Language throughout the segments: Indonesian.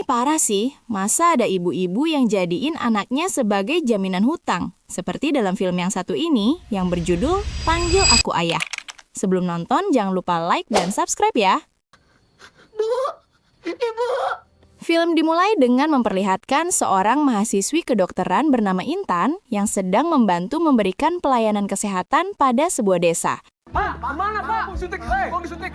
ini parah sih, masa ada ibu-ibu yang jadiin anaknya sebagai jaminan hutang? Seperti dalam film yang satu ini, yang berjudul Panggil Aku Ayah. Sebelum nonton, jangan lupa like dan subscribe ya. Bu, Ibu. Film dimulai dengan memperlihatkan seorang mahasiswi kedokteran bernama Intan yang sedang membantu memberikan pelayanan kesehatan pada sebuah desa. Pak, mana Pak? Mau disuntik.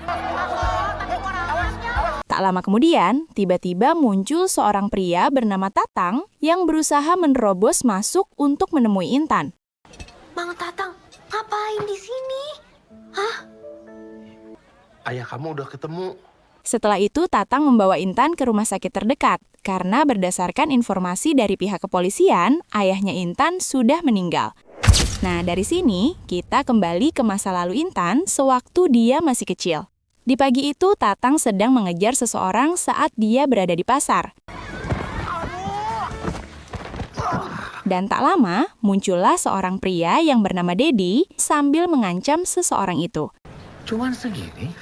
Tak lama kemudian, tiba-tiba muncul seorang pria bernama Tatang yang berusaha menerobos masuk untuk menemui Intan. Mang Tatang, ngapain di sini? Hah? Ayah kamu udah ketemu. Setelah itu, Tatang membawa Intan ke rumah sakit terdekat, karena berdasarkan informasi dari pihak kepolisian, ayahnya Intan sudah meninggal. Nah, dari sini, kita kembali ke masa lalu Intan sewaktu dia masih kecil. Di pagi itu, Tatang sedang mengejar seseorang saat dia berada di pasar. Dan tak lama, muncullah seorang pria yang bernama Dedi sambil mengancam seseorang itu. Cuman segini?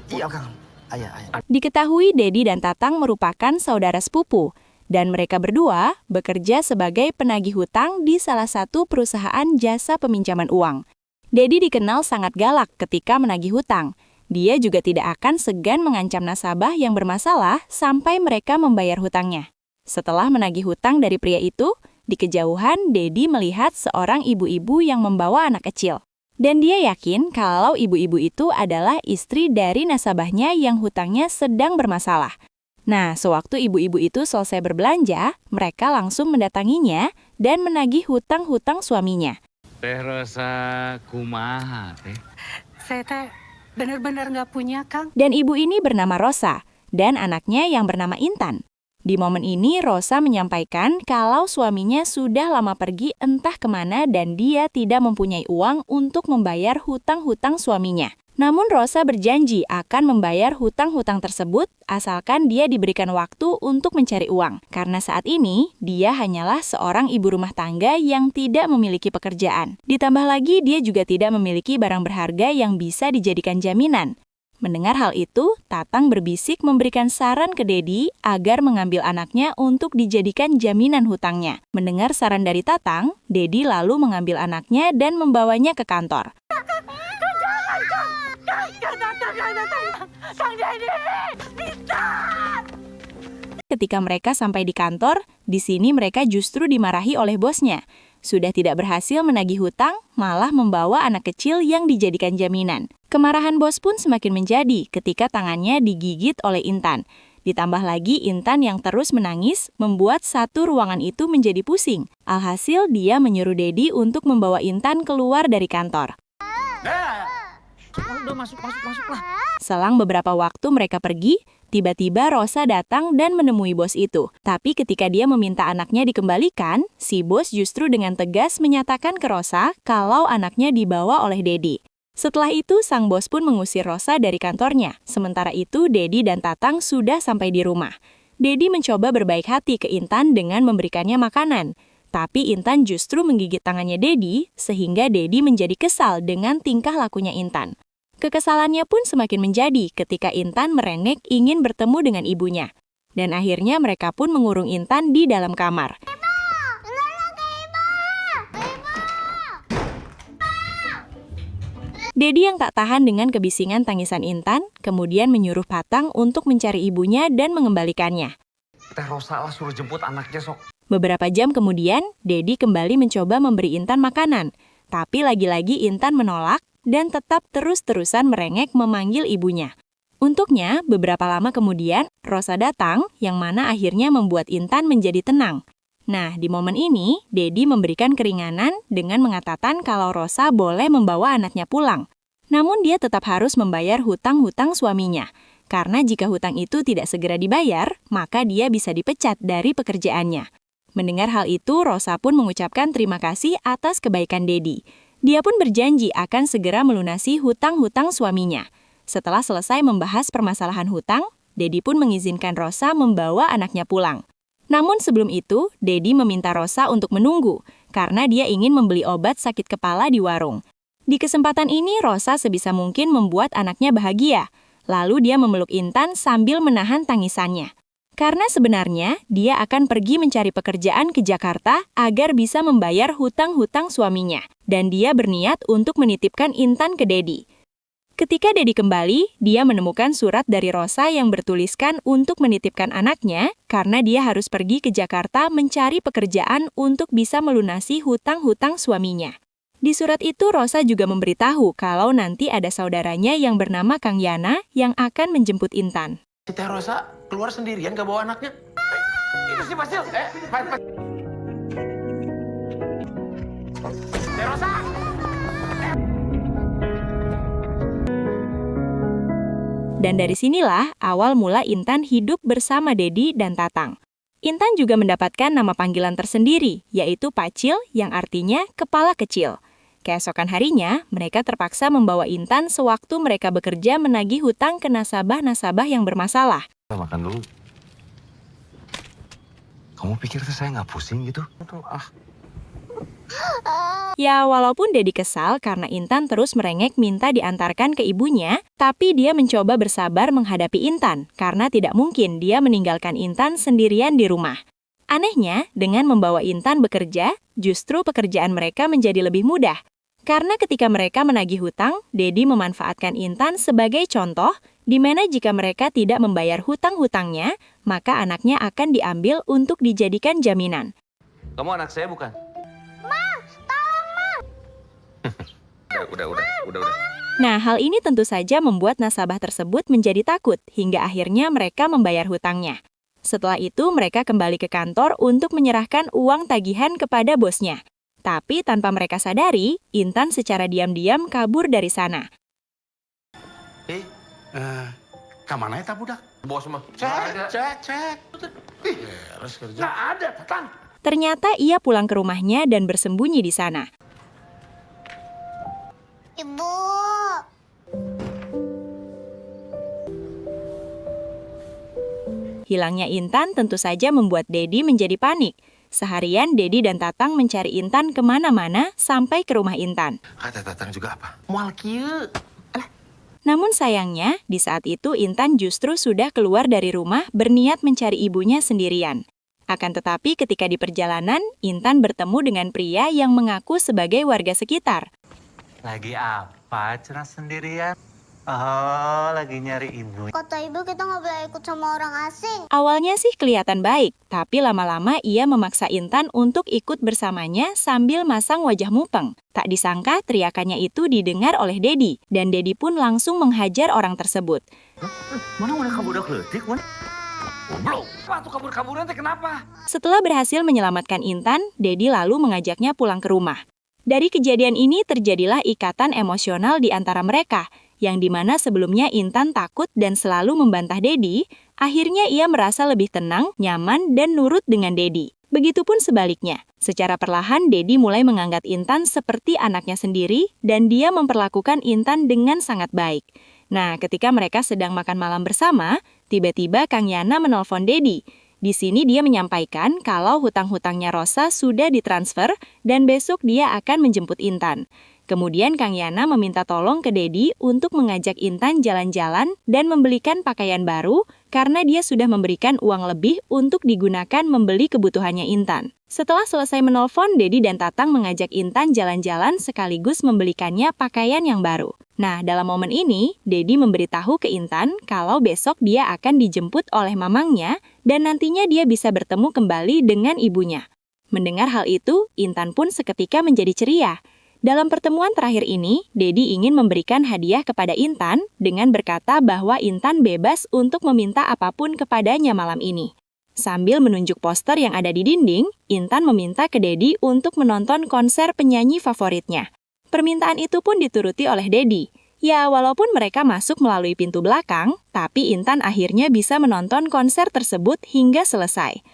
Iya, Kang. Ayah. Diketahui Dedi dan Tatang merupakan saudara sepupu, dan mereka berdua bekerja sebagai penagih hutang di salah satu perusahaan jasa peminjaman uang. Dedi dikenal sangat galak ketika menagih hutang. Dia juga tidak akan segan mengancam nasabah yang bermasalah sampai mereka membayar hutangnya. Setelah menagih hutang dari pria itu, di kejauhan Dedi melihat seorang ibu-ibu yang membawa anak kecil. Dan dia yakin kalau ibu-ibu itu adalah istri dari nasabahnya yang hutangnya sedang bermasalah. Nah, sewaktu ibu-ibu itu selesai berbelanja, mereka langsung mendatanginya dan menagih hutang-hutang suaminya. Teh Rosa kumaha teh? Saya teh benar-benar nggak punya, Kang. Dan ibu ini bernama Rosa, dan anaknya yang bernama Intan. Di momen ini, Rosa menyampaikan kalau suaminya sudah lama pergi entah kemana dan dia tidak mempunyai uang untuk membayar hutang-hutang suaminya. Namun Rosa berjanji akan membayar hutang-hutang tersebut asalkan dia diberikan waktu untuk mencari uang. Karena saat ini, dia hanyalah seorang ibu rumah tangga yang tidak memiliki pekerjaan. Ditambah lagi, dia juga tidak memiliki barang berharga yang bisa dijadikan jaminan. Mendengar hal itu, Tatang berbisik memberikan saran ke Dedi agar mengambil anaknya untuk dijadikan jaminan hutangnya. Mendengar saran dari Tatang, Dedi lalu mengambil anaknya dan membawanya ke kantor. Ketika mereka sampai di kantor, di sini mereka justru dimarahi oleh bosnya. Sudah tidak berhasil menagih hutang, malah membawa anak kecil yang dijadikan jaminan. Kemarahan bos pun semakin menjadi ketika tangannya digigit oleh Intan. Ditambah lagi Intan yang terus menangis membuat satu ruangan itu menjadi pusing. Alhasil dia menyuruh Dedi untuk membawa Intan keluar dari kantor. Udah masuklah. Selang beberapa waktu mereka pergi, tiba-tiba Rosa datang dan menemui bos itu. Tapi ketika dia meminta anaknya dikembalikan, si bos justru dengan tegas menyatakan ke Rosa kalau anaknya dibawa oleh Dedi. Setelah itu, sang bos pun mengusir Rosa dari kantornya. Sementara itu, Dedi dan Tatang sudah sampai di rumah. Dedi mencoba berbaik hati ke Intan dengan memberikannya makanan. Tapi Intan justru menggigit tangannya Dedi, sehingga Dedi menjadi kesal dengan tingkah lakunya Intan. Kekesalannya pun semakin menjadi ketika Intan merengek ingin bertemu dengan ibunya. Dan akhirnya mereka pun mengurung Intan di dalam kamar. Dedi yang tak tahan dengan kebisingan tangisan Intan, kemudian menyuruh Tatang untuk mencari ibunya dan mengembalikannya. Teh Rosa lah suruh jemput anaknya sok. Beberapa jam kemudian, Dedi kembali mencoba memberi Intan makanan. Tapi lagi-lagi Intan menolak dan tetap terus-terusan merengek memanggil ibunya. Untuknya, beberapa lama kemudian, Rosa datang, yang mana akhirnya membuat Intan menjadi tenang. Nah, di momen ini, Dedi memberikan keringanan dengan mengatakan kalau Rosa boleh membawa anaknya pulang. Namun dia tetap harus membayar hutang-hutang suaminya. Karena jika hutang itu tidak segera dibayar, maka dia bisa dipecat dari pekerjaannya. Mendengar hal itu, Rosa pun mengucapkan terima kasih atas kebaikan Dedi. Dia pun berjanji akan segera melunasi hutang-hutang suaminya. Setelah selesai membahas permasalahan hutang, Dedi pun mengizinkan Rosa membawa anaknya pulang. Namun sebelum itu, Dedi meminta Rosa untuk menunggu, karena dia ingin membeli obat sakit kepala di warung. Di kesempatan ini, Rosa sebisa mungkin membuat anaknya bahagia. Lalu dia memeluk Intan sambil menahan tangisannya. Karena sebenarnya dia akan pergi mencari pekerjaan ke Jakarta agar bisa membayar hutang-hutang suaminya. Dan dia berniat untuk menitipkan Intan ke Dedi. Ketika Dedi kembali, dia menemukan surat dari Rosa yang bertuliskan untuk menitipkan anaknya karena dia harus pergi ke Jakarta mencari pekerjaan untuk bisa melunasi hutang-hutang suaminya. Di surat itu Rosa juga memberitahu kalau nanti ada saudaranya yang bernama Kang Yana yang akan menjemput Intan. Si Teh Rosa keluar sendirian gak bawa anaknya. Itu si Basil. Teh Rosa. Dan dari sinilah awal mula Intan hidup bersama Dedi dan Tatang. Intan juga mendapatkan nama panggilan tersendiri, yaitu Pacil yang artinya kepala kecil. Keesokan harinya, mereka terpaksa membawa Intan sewaktu mereka bekerja menagih hutang ke nasabah-nasabah yang bermasalah. Makan dulu. Kamu pikir saya nggak pusing gitu? Ya, walaupun Dedi kesal karena Intan terus merengek minta diantarkan ke ibunya, tapi dia mencoba bersabar menghadapi Intan karena tidak mungkin dia meninggalkan Intan sendirian di rumah. Anehnya, dengan membawa Intan bekerja, justru pekerjaan mereka menjadi lebih mudah. Karena ketika mereka menagih hutang, Dedi memanfaatkan Intan sebagai contoh, di mana jika mereka tidak membayar hutang-hutangnya, maka anaknya akan diambil untuk dijadikan jaminan. Kamu anak saya bukan? Udah. Nah, hal ini tentu saja membuat nasabah tersebut menjadi takut hingga akhirnya mereka membayar hutangnya. Setelah itu, mereka kembali ke kantor untuk menyerahkan uang tagihan kepada bosnya. Tapi tanpa mereka sadari, Intan secara diam-diam kabur dari sana. Kemana ya budak? Bos mah. Cek. Harus kerja. Nggak ada, Tatang. Ternyata ia pulang ke rumahnya dan bersembunyi di sana. Ibu. Hilangnya Intan tentu saja membuat Dedi menjadi panik. Seharian Dedi dan Tatang mencari Intan kemana-mana sampai ke rumah Intan. Kata Tatang juga apa? Moal kieu. Namun sayangnya, di saat itu Intan justru sudah keluar dari rumah berniat mencari ibunya sendirian. Akan tetapi ketika di perjalanan, Intan bertemu dengan pria yang mengaku sebagai warga sekitar. Lagi apa cenah sendirian? Oh, lagi nyari ibu. Kata ibu kita nggak boleh ikut sama orang asing. Awalnya sih kelihatan baik, tapi lama-lama ia memaksa Intan untuk ikut bersamanya sambil masang wajah mupeng. Tak disangka teriakannya itu didengar oleh Dedi, dan Dedi pun langsung menghajar orang tersebut. Mana kamu udah keletik, mana? Goblok. Apa tuh kabur-kaburan teh kenapa? Setelah berhasil menyelamatkan Intan, Dedi lalu mengajaknya pulang ke rumah. Dari kejadian ini terjadilah ikatan emosional di antara mereka, yang dimana sebelumnya Intan takut dan selalu membantah Dedi, akhirnya ia merasa lebih tenang, nyaman, dan nurut dengan Dedi. Begitupun sebaliknya, secara perlahan Dedi mulai menganggap Intan seperti anaknya sendiri dan dia memperlakukan Intan dengan sangat baik. Nah, ketika mereka sedang makan malam bersama, tiba-tiba Kang Yana menelpon Dedi. Di sini dia menyampaikan kalau hutang-hutangnya Rosa sudah ditransfer dan besok dia akan menjemput Intan. Kemudian Kang Yana meminta tolong ke Dedi untuk mengajak Intan jalan-jalan dan membelikan pakaian baru karena dia sudah memberikan uang lebih untuk digunakan membeli kebutuhannya Intan. Setelah selesai menelpon, Dedi dan Tatang mengajak Intan jalan-jalan sekaligus membelikannya pakaian yang baru. Nah, dalam momen ini, Dedi memberitahu ke Intan kalau besok dia akan dijemput oleh mamangnya dan nantinya dia bisa bertemu kembali dengan ibunya. Mendengar hal itu, Intan pun seketika menjadi ceria. Dalam pertemuan terakhir ini, Dedi ingin memberikan hadiah kepada Intan dengan berkata bahwa Intan bebas untuk meminta apapun kepadanya malam ini. Sambil menunjuk poster yang ada di dinding, Intan meminta ke Dedi untuk menonton konser penyanyi favoritnya. Permintaan itu pun dituruti oleh Dedi. Ya, walaupun mereka masuk melalui pintu belakang, tapi Intan akhirnya bisa menonton konser tersebut hingga selesai.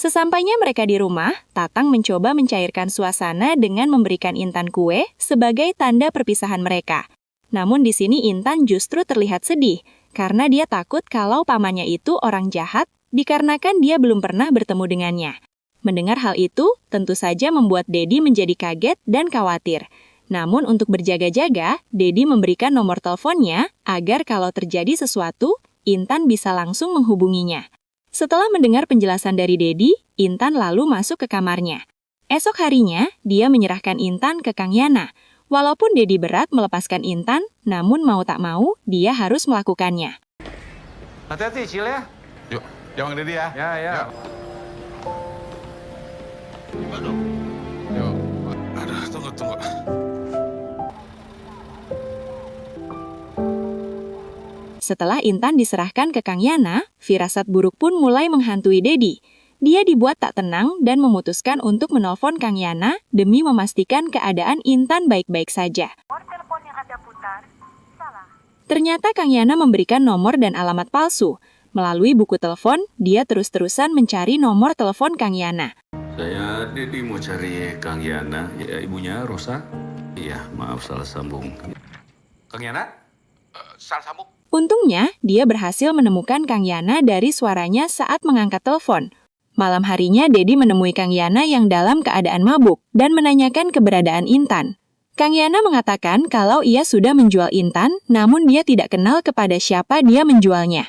Sesampainya mereka di rumah, Tatang mencoba mencairkan suasana dengan memberikan Intan kue sebagai tanda perpisahan mereka. Namun di sini Intan justru terlihat sedih, karena dia takut kalau pamannya itu orang jahat, dikarenakan dia belum pernah bertemu dengannya. Mendengar hal itu, tentu saja membuat Dedi menjadi kaget dan khawatir. Namun untuk berjaga-jaga, Dedi memberikan nomor teleponnya agar kalau terjadi sesuatu, Intan bisa langsung menghubunginya. Setelah mendengar penjelasan dari Dedi, Intan lalu masuk ke kamarnya. Esok harinya, dia menyerahkan Intan ke Kang Yana. Walaupun Dedi berat melepaskan Intan, namun mau tak mau, dia harus melakukannya. Hati-hati, Cil ya. Yuk, jangan Dedi ya. Ya. Yuk. Aduh, tunggu. Setelah Intan diserahkan ke Kang Yana, firasat buruk pun mulai menghantui Dedi. Dia dibuat tak tenang dan memutuskan untuk menelpon Kang Yana demi memastikan keadaan Intan baik-baik saja. Ternyata Kang Yana memberikan nomor dan alamat palsu. Melalui buku telepon, dia terus-terusan mencari nomor telepon Kang Yana. Saya Dedi mau cari Kang Yana, ya ibunya Rosa. Iya, maaf salah sambung. Kang Yana? Salah sambung. Untungnya, dia berhasil menemukan Kang Yana dari suaranya saat mengangkat telepon. Malam harinya, Dedi menemui Kang Yana yang dalam keadaan mabuk dan menanyakan keberadaan Intan. Kang Yana mengatakan kalau ia sudah menjual Intan, namun dia tidak kenal kepada siapa dia menjualnya.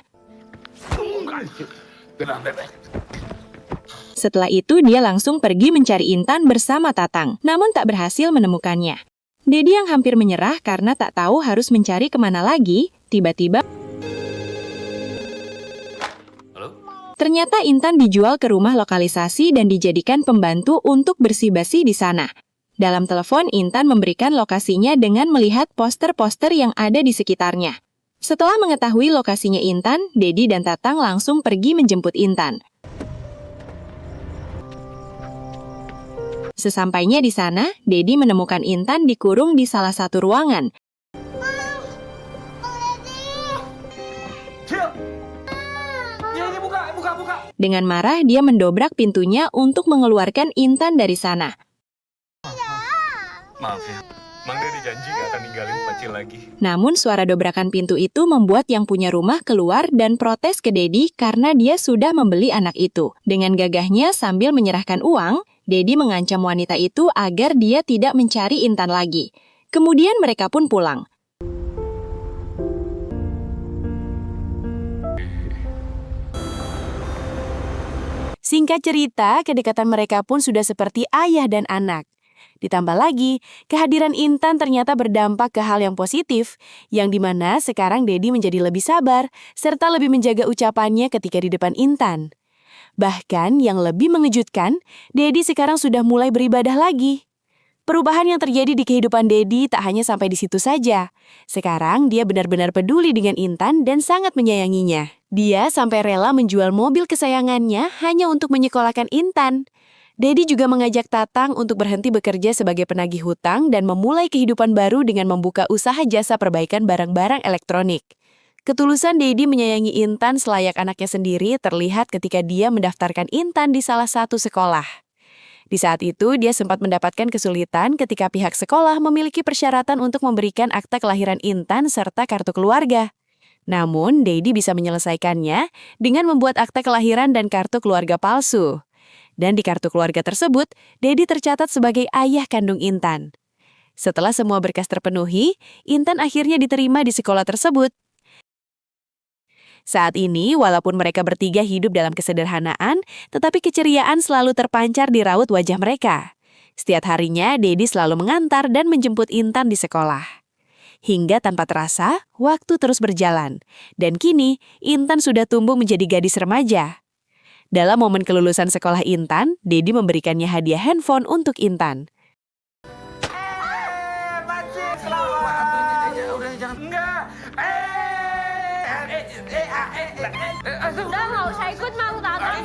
Setelah itu, dia langsung pergi mencari Intan bersama Tatang, namun tak berhasil menemukannya. Dedi yang hampir menyerah karena tak tahu harus mencari kemana lagi, tiba-tiba ternyata Intan dijual ke rumah lokalisasi dan dijadikan pembantu untuk bersih-basi di sana. Dalam telepon, Intan memberikan lokasinya dengan melihat poster-poster yang ada di sekitarnya. Setelah mengetahui lokasinya Intan, Dedi dan Tatang langsung pergi menjemput Intan. Sesampainya di sana, Dedi menemukan Intan dikurung di salah satu ruangan. Cil! Ya ini buka. Dengan marah, dia mendobrak pintunya untuk mengeluarkan Intan dari sana. Maaf ya, Mang Dedi janji gak akan ninggalin Pacil lagi. Namun suara dobrakan pintu itu membuat yang punya rumah keluar dan protes ke Dedi karena dia sudah membeli anak itu. Dengan gagahnya sambil menyerahkan uang, Dedi mengancam wanita itu agar dia tidak mencari Intan lagi. Kemudian mereka pun pulang. Singkat cerita, kedekatan mereka pun sudah seperti ayah dan anak. Ditambah lagi, kehadiran Intan ternyata berdampak ke hal yang positif, yang dimana sekarang Dedi menjadi lebih sabar, serta lebih menjaga ucapannya ketika di depan Intan. Bahkan yang lebih mengejutkan, Dedi sekarang sudah mulai beribadah lagi. Perubahan yang terjadi di kehidupan Dedi tak hanya sampai di situ saja. Sekarang dia benar-benar peduli dengan Intan dan sangat menyayanginya. Dia sampai rela menjual mobil kesayangannya hanya untuk menyekolahkan Intan. Dedi juga mengajak Tatang untuk berhenti bekerja sebagai penagih hutang dan memulai kehidupan baru dengan membuka usaha jasa perbaikan barang-barang elektronik. Ketulusan Dedi menyayangi Intan selayak anaknya sendiri terlihat ketika dia mendaftarkan Intan di salah satu sekolah. Di saat itu, dia sempat mendapatkan kesulitan ketika pihak sekolah memiliki persyaratan untuk memberikan akta kelahiran Intan serta kartu keluarga. Namun, Dedi bisa menyelesaikannya dengan membuat akta kelahiran dan kartu keluarga palsu. Dan di kartu keluarga tersebut, Dedi tercatat sebagai ayah kandung Intan. Setelah semua berkas terpenuhi, Intan akhirnya diterima di sekolah tersebut. Saat ini, walaupun mereka bertiga hidup dalam kesederhanaan, tetapi keceriaan selalu terpancar di raut wajah mereka. Setiap harinya, Dedi selalu mengantar dan menjemput Intan di sekolah. Hingga tanpa terasa, waktu terus berjalan. Dan kini, Intan sudah tumbuh menjadi gadis remaja. Dalam momen kelulusan sekolah Intan, Dedi memberikannya hadiah handphone untuk Intan. Pacil, selamat. Udah, jangan. Enggak. Udah nggak usah ikut Mang Tatang.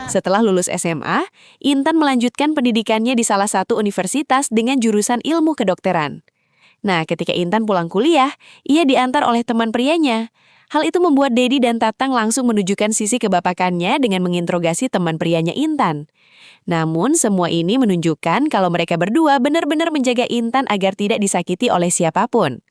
Setelah lulus SMA, Intan melanjutkan pendidikannya di salah satu universitas dengan jurusan ilmu kedokteran. Nah, ketika Intan pulang kuliah, ia diantar oleh teman prianya. Hal itu membuat Dedi dan Tatang langsung menunjukkan sisi kebapakannya dengan menginterogasi teman prianya Intan. Namun, semua ini menunjukkan kalau mereka berdua benar-benar menjaga Intan agar tidak disakiti oleh siapapun.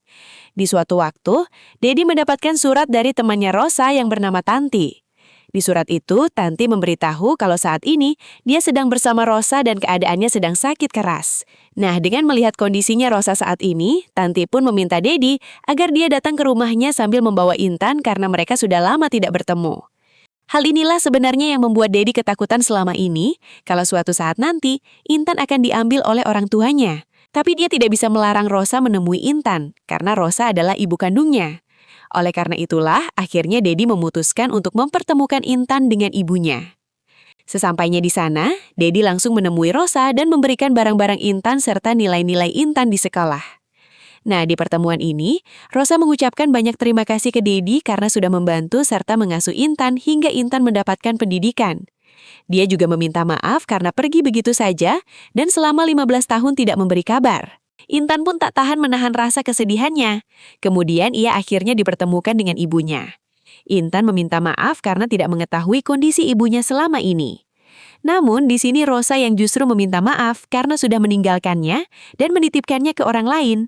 Di suatu waktu, Dedi mendapatkan surat dari temannya Rosa yang bernama Tanti. Di surat itu, Tanti memberitahu kalau saat ini dia sedang bersama Rosa dan keadaannya sedang sakit keras. Nah, dengan melihat kondisinya Rosa saat ini, Tanti pun meminta Dedi agar dia datang ke rumahnya sambil membawa Intan karena mereka sudah lama tidak bertemu. Hal inilah sebenarnya yang membuat Dedi ketakutan selama ini kalau suatu saat nanti Intan akan diambil oleh orang tuanya. Tapi dia tidak bisa melarang Rosa menemui Intan karena Rosa adalah ibu kandungnya. Oleh karena itulah, akhirnya Dedi memutuskan untuk mempertemukan Intan dengan ibunya. Sesampainya di sana, Dedi langsung menemui Rosa dan memberikan barang-barang Intan serta nilai-nilai Intan di sekolah. Nah, di pertemuan ini, Rosa mengucapkan banyak terima kasih ke Dedi karena sudah membantu serta mengasuh Intan hingga Intan mendapatkan pendidikan. Dia juga meminta maaf karena pergi begitu saja dan selama 15 tahun tidak memberi kabar. Intan pun tak tahan menahan rasa kesedihannya. Kemudian ia akhirnya dipertemukan dengan ibunya. Intan meminta maaf karena tidak mengetahui kondisi ibunya selama ini. Namun di sini Rosa yang justru meminta maaf karena sudah meninggalkannya dan menitipkannya ke orang lain.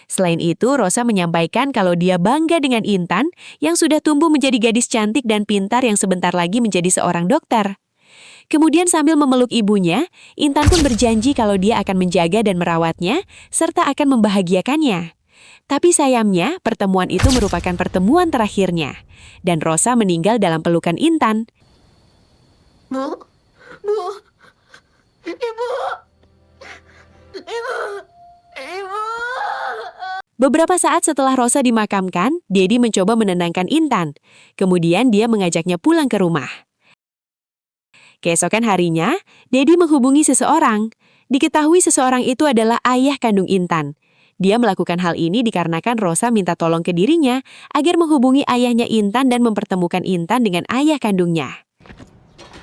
Selain itu, Rosa menyampaikan kalau dia bangga dengan Intan yang sudah tumbuh menjadi gadis cantik dan pintar yang sebentar lagi menjadi seorang dokter. Kemudian sambil memeluk ibunya, Intan pun berjanji kalau dia akan menjaga dan merawatnya, serta akan membahagiakannya. Tapi sayangnya, pertemuan itu merupakan pertemuan terakhirnya. Dan Rosa meninggal dalam pelukan Intan. Bu, Ibu. Beberapa saat setelah Rosa dimakamkan, Dedi mencoba menenangkan Intan. Kemudian dia mengajaknya pulang ke rumah. Keesokan harinya, Dedi menghubungi seseorang. Diketahui seseorang itu adalah ayah kandung Intan. Dia melakukan hal ini dikarenakan Rosa minta tolong ke dirinya agar menghubungi ayahnya Intan dan mempertemukan Intan dengan ayah kandungnya.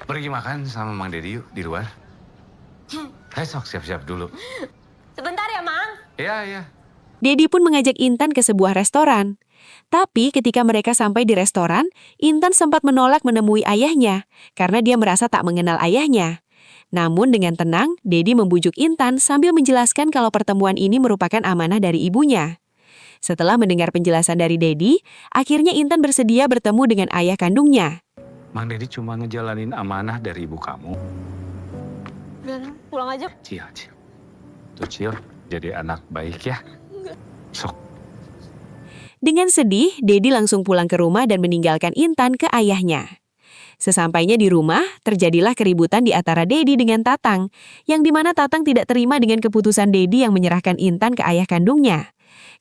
Pergi makan sama Mang Dedi yuk di luar. Sok siap-siap dulu. Sebentar ya, Mang. Iya. Dedi pun mengajak Intan ke sebuah restoran. Tapi ketika mereka sampai di restoran, Intan sempat menolak menemui ayahnya karena dia merasa tak mengenal ayahnya. Namun dengan tenang, Dedi membujuk Intan sambil menjelaskan kalau pertemuan ini merupakan amanah dari ibunya. Setelah mendengar penjelasan dari Dedi, akhirnya Intan bersedia bertemu dengan ayah kandungnya. Mang Dedi cuma ngejalanin amanah dari ibu kamu. Dan pulang aja. Cil. Tuh Cil, jadi anak baik ya. Sok. Dengan sedih, Dedi langsung pulang ke rumah dan meninggalkan Intan ke ayahnya. Sesampainya di rumah, terjadilah keributan di antara Dedi dengan Tatang, yang dimana Tatang tidak terima dengan keputusan Dedi yang menyerahkan Intan ke ayah kandungnya.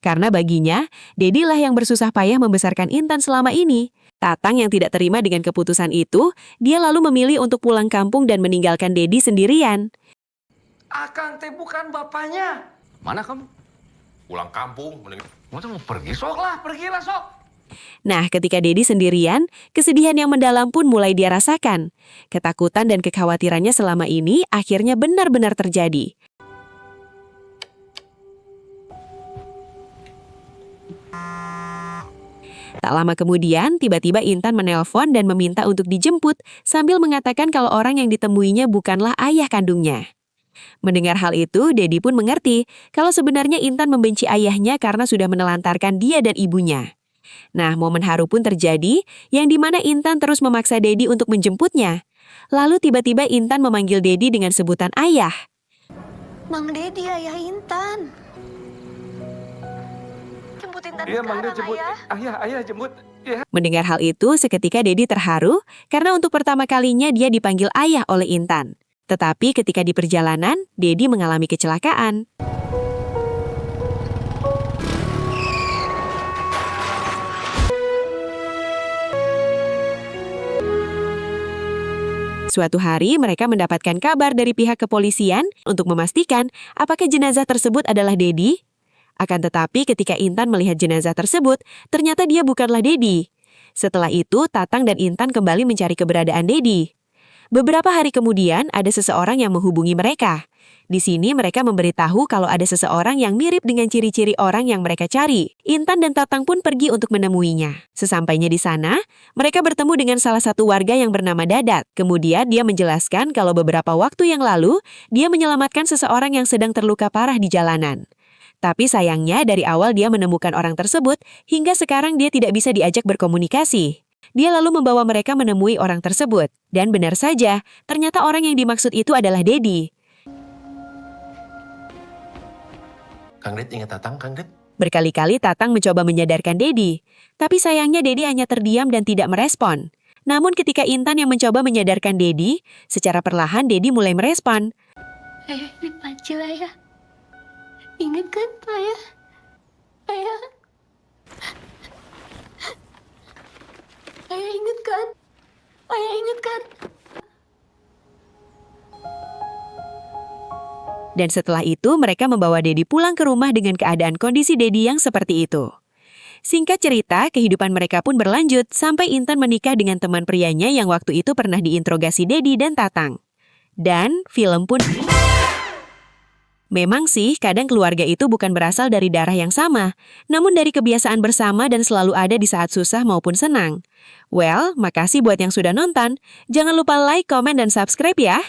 Karena baginya, Dedi lah yang bersusah payah membesarkan Intan selama ini. Tatang yang tidak terima dengan keputusan itu, dia lalu memilih untuk pulang kampung dan meninggalkan Dedi sendirian. Akang teh bukan bapaknya. Mana kamu? Pulang kampung, mending Mau pergi? Pergilah sok. Nah, ketika Dedi sendirian, kesedihan yang mendalam pun mulai dia rasakan. Ketakutan dan kekhawatirannya selama ini akhirnya benar-benar terjadi. Tak lama kemudian, tiba-tiba Intan menelpon dan meminta untuk dijemput sambil mengatakan kalau orang yang ditemuinya bukanlah ayah kandungnya. Mendengar hal itu, Dedi pun mengerti kalau sebenarnya Intan membenci ayahnya karena sudah menelantarkan dia dan ibunya. Nah, momen haru pun terjadi yang dimana Intan terus memaksa Dedi untuk menjemputnya. Lalu tiba-tiba Intan memanggil Dedi dengan sebutan ayah. Mang Dedi, ayah Intan. Jemput Intan sekarang, ayah. Ayah jemput. Ya. Mendengar hal itu, seketika Dedi terharu karena untuk pertama kalinya dia dipanggil ayah oleh Intan. Tetapi ketika di perjalanan, Dedi mengalami kecelakaan. Suatu hari mereka mendapatkan kabar dari pihak kepolisian untuk memastikan apakah jenazah tersebut adalah Dedi. Akan tetapi ketika Intan melihat jenazah tersebut, ternyata dia bukanlah Dedi. Setelah itu, Tatang dan Intan kembali mencari keberadaan Dedi. Beberapa hari kemudian, ada seseorang yang menghubungi mereka. Di sini mereka memberitahu kalau ada seseorang yang mirip dengan ciri-ciri orang yang mereka cari. Intan dan Tatang pun pergi untuk menemuinya. Sesampainya di sana, mereka bertemu dengan salah satu warga yang bernama Dadat. Kemudian dia menjelaskan kalau beberapa waktu yang lalu, dia menyelamatkan seseorang yang sedang terluka parah di jalanan. Tapi sayangnya dari awal dia menemukan orang tersebut, hingga sekarang dia tidak bisa diajak berkomunikasi. Dia lalu membawa mereka menemui orang tersebut. Dan benar saja, ternyata orang yang dimaksud itu adalah Dedi. Kang Dit ingat Tatang, Kang Dit? Berkali-kali Tatang mencoba menyadarkan Dedi. Tapi sayangnya Dedi hanya terdiam dan tidak merespon. Namun ketika Intan yang mencoba menyadarkan Dedi, secara perlahan Dedi mulai merespon. Ayah ingat Pancil, Ayah. Ingat kan, Ayah? Ayah. Ayah ingat kan? Ayah ingat kan? Dan setelah itu mereka membawa Dedi pulang ke rumah dengan keadaan kondisi Dedi yang seperti itu. Singkat cerita, kehidupan mereka pun berlanjut sampai Intan menikah dengan teman prianya yang waktu itu pernah diinterogasi Dedi dan Tatang. Dan film pun... Memang sih, kadang keluarga itu bukan berasal dari darah yang sama, namun dari kebiasaan bersama dan selalu ada di saat susah maupun senang. Well, makasih buat yang sudah nonton. Jangan lupa like, komen, dan subscribe ya.